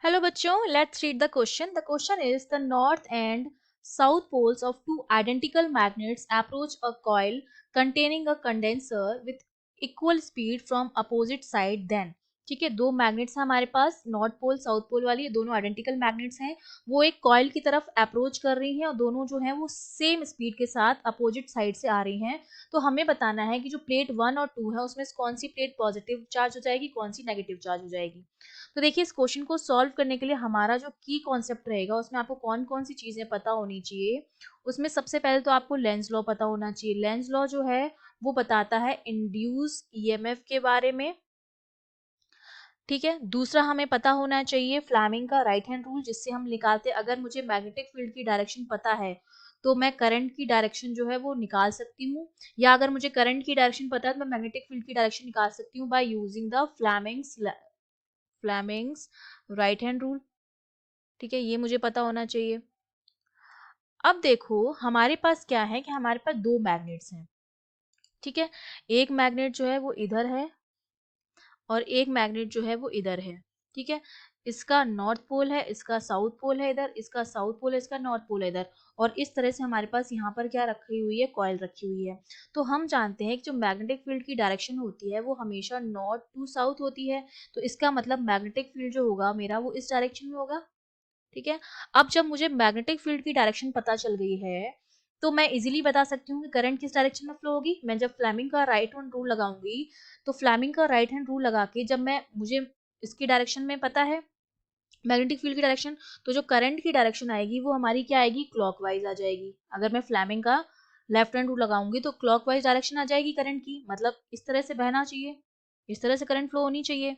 Hello बच्चों, let's read the question. The question is the north and south poles of two identical magnets approach a coil containing a condenser with equal speed from opposite side then. ठीक है, दो magnets हैं हमारे पास, north pole south pole वाली, दोनों identical magnets हैं। वो एक कॉइल की तरफ अप्रोच कर रही हैं और दोनों जो हैं वो सेम स्पीड के साथ अपोजिट साइड से आ रही हैं। तो हमें बताना है कि जो प्लेट 1 और 2 है उसमें कौन सी प्लेट पॉजिटिव चार्ज हो जाएगी, कौन सी नेगेटिव चार्ज हो जाएगी। तो देखिए, इस क्वेश्चन को सॉल्व करने के लिए हमारा जो की कॉन्सेप्ट रहेगा उसमें आपको कौन कौन सी चीजें पता होनी चाहिए। उसमें सबसे पहले तो आपको लेंज लॉ पता होना चाहिए। लेंज लॉ जो है वो बताता है इंड्यूस ईएमएफ के बारे में। ठीक है, दूसरा हमें पता होना चाहिए फ्लेमिंग का राइट हैंड रूल, जिससे हम निकालते अगर मुझे मैग्नेटिक फील्ड की डायरेक्शन पता है तो मैं करंट की डायरेक्शन जो है वो निकाल सकती हूँ, या अगर मुझे करंट की डायरेक्शन पता है तो मैं मैग्नेटिक फील्ड की डायरेक्शन निकाल सकती हूँ by using the Fleming's right hand rule. ठीक है, ये मुझे पता होना चाहिए। अब देखो हमारे पास क्या है कि हमारे पास दो मैग्नेट्स हैं। ठीक है, एक मैग्नेट जो है वो इधर है और एक मैग्नेट जो है वो इधर है। ठीक है, इसका नॉर्थ पोल है, इसका साउथ पोल है इधर, इसका साउथ पोल है, इसका नॉर्थ पोल है इधर। और इस तरह से हमारे पास यहाँ पर क्या रखी हुई है, कॉइल रखी हुई है। तो हम जानते हैं कि जो मैग्नेटिक फील्ड की डायरेक्शन होती है वो हमेशा नॉर्थ टू साउथ होती है। तो इसका मतलब मैग्नेटिक फील्ड जो होगा मेरा वो इस डायरेक्शन में होगा। ठीक है, अब जब मुझे मैग्नेटिक फील्ड की डायरेक्शन पता चल गई है तो मैं इजीली बता सकती हूँ कि करंट किस डायरेक्शन में फ्लो होगी। मैं जब फ्लेमिंग का राइट हैंड रूल लगाऊंगी तो फ्लेमिंग का राइट हैंड रूल लगा के जब मैं मुझे इसकी डायरेक्शन में पता है मैग्नेटिक फील्ड की डायरेक्शन, तो जो करंट की डायरेक्शन आएगी वो हमारी क्या आएगी, क्लॉकवाइज आ जाएगी। अगर मैं फ्लेमिंग का लेफ्ट हैंड रूल लगाऊंगी तो क्लॉकवाइज डायरेक्शन आ जाएगी करंट की, मतलब इस तरह से बहना चाहिए, इस तरह से करंट फ्लो होनी चाहिए।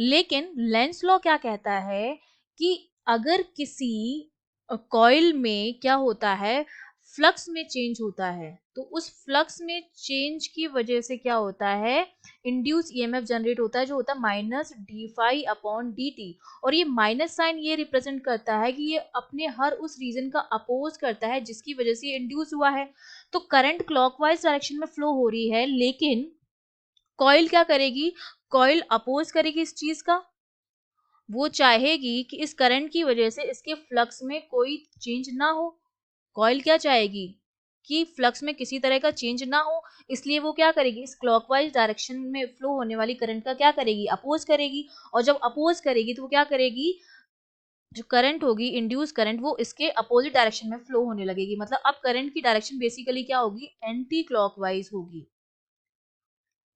लेकिन लेंस लॉ क्या कहता है कि अगर किसी कॉइल में क्या होता है, फ्लक्स में चेंज होता है, तो उस फ्लक्स में चेंज की वजह से क्या होता है, इंड्यूस ईएमएफ जनरेट होता है जो होता है minus D phi upon D T. और ये माइनस साइन ये रिप्रेजेंट करता है कि ये अपने हर उस रीजन का अपोज करता है जिसकी वजह से ये इंड्यूस हुआ है। तो करंट क्लॉकवाइज डायरेक्शन में फ्लो हो रही है, लेकिन कॉइल क्या करेगी, कॉइल अपोज करेगी इस चीज का। वो चाहेगी कि इस करंट की वजह से इसके फ्लक्स में कोई चेंज ना हो। कॉइल क्या चाहेगी कि फ्लक्स में किसी तरह का चेंज ना हो, इसलिए वो क्या करेगी, इस क्लॉकवाइज डायरेक्शन में फ्लो होने वाली करंट का क्या करेगी, अपोज करेगी। और जब अपोज करेगी तो वो क्या करेगी, जो करंट होगी इंड्यूस करंट वो इसके अपोजिट डायरेक्शन में फ्लो होने लगेगी। मतलब अब करंट की डायरेक्शन बेसिकली क्या होगी, एंटी क्लॉकवाइज होगी,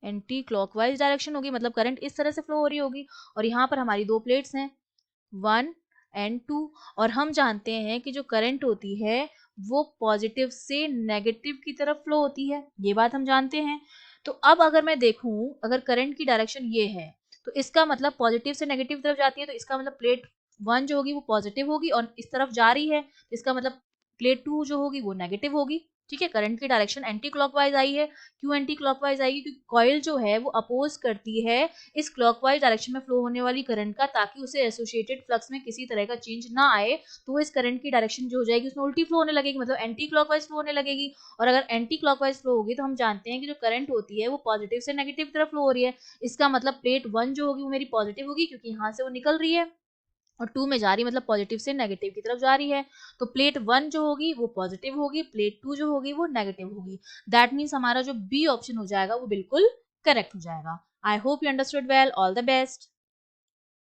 एंटी क्लॉकवाइज डायरेक्शन होगी, मतलब करंट इस तरह से फ्लो हो रही होगी। और यहाँ पर हमारी दो प्लेट्स हैं 1 एंड 2, और हम जानते हैं कि जो करंट होती है वो पॉजिटिव से नेगेटिव की तरफ फ्लो होती है, ये बात हम जानते हैं। तो अब अगर मैं देखूं, अगर करंट की डायरेक्शन ये है तो इसका मतलब पॉजिटिव से नेगेटिव तरफ जाती है, तो इसका मतलब प्लेट 1 जो होगी वो पॉजिटिव होगी और इस तरफ जा रही है, तो इसका मतलब प्लेट 2 जो होगी वो नेगेटिव होगी। ठीक है, करंट की डायरेक्शन एंटी क्लॉकवाइज आई है। क्यों एंटी क्लॉकवाइज आएगी, क्योंकि कॉइल जो है वो अपोज करती है इस क्लॉकवाइज डायरेक्शन में फ्लो होने वाली करंट का, ताकि उसे एसोसिएटेड फ्लक्स में किसी तरह का चेंज ना आए। तो इस करंट की डायरेक्शन जो हो जाएगी उसमें उल्टी फ्लो होने लगेगी, मतलब एंटी क्लॉकवाइज फ्लो होने लगेगी। और अगर एंटी क्लॉकवाइज फ्लो होगी तो हम जानते हैं कि जो करंट होती है वो पॉजिटिव से नेगेटिव की तरफ फ्लो हो रही है। इसका मतलब प्लेट 1 जो होगी वो मेरी पॉजिटिव होगी क्योंकि यहाँ से वो निकल रही है, और 2 में जा रही है मतलब पॉजिटिव से नेगेटिव की तरफ जा रही है। तो प्लेट 1 जो होगी वो पॉजिटिव होगी, प्लेट 2 जो होगी वो नेगेटिव होगी। दैट मीन्स हमारा जो बी ऑप्शन हो जाएगा वो बिल्कुल करेक्ट हो जाएगा। I hope you understood well, all the best.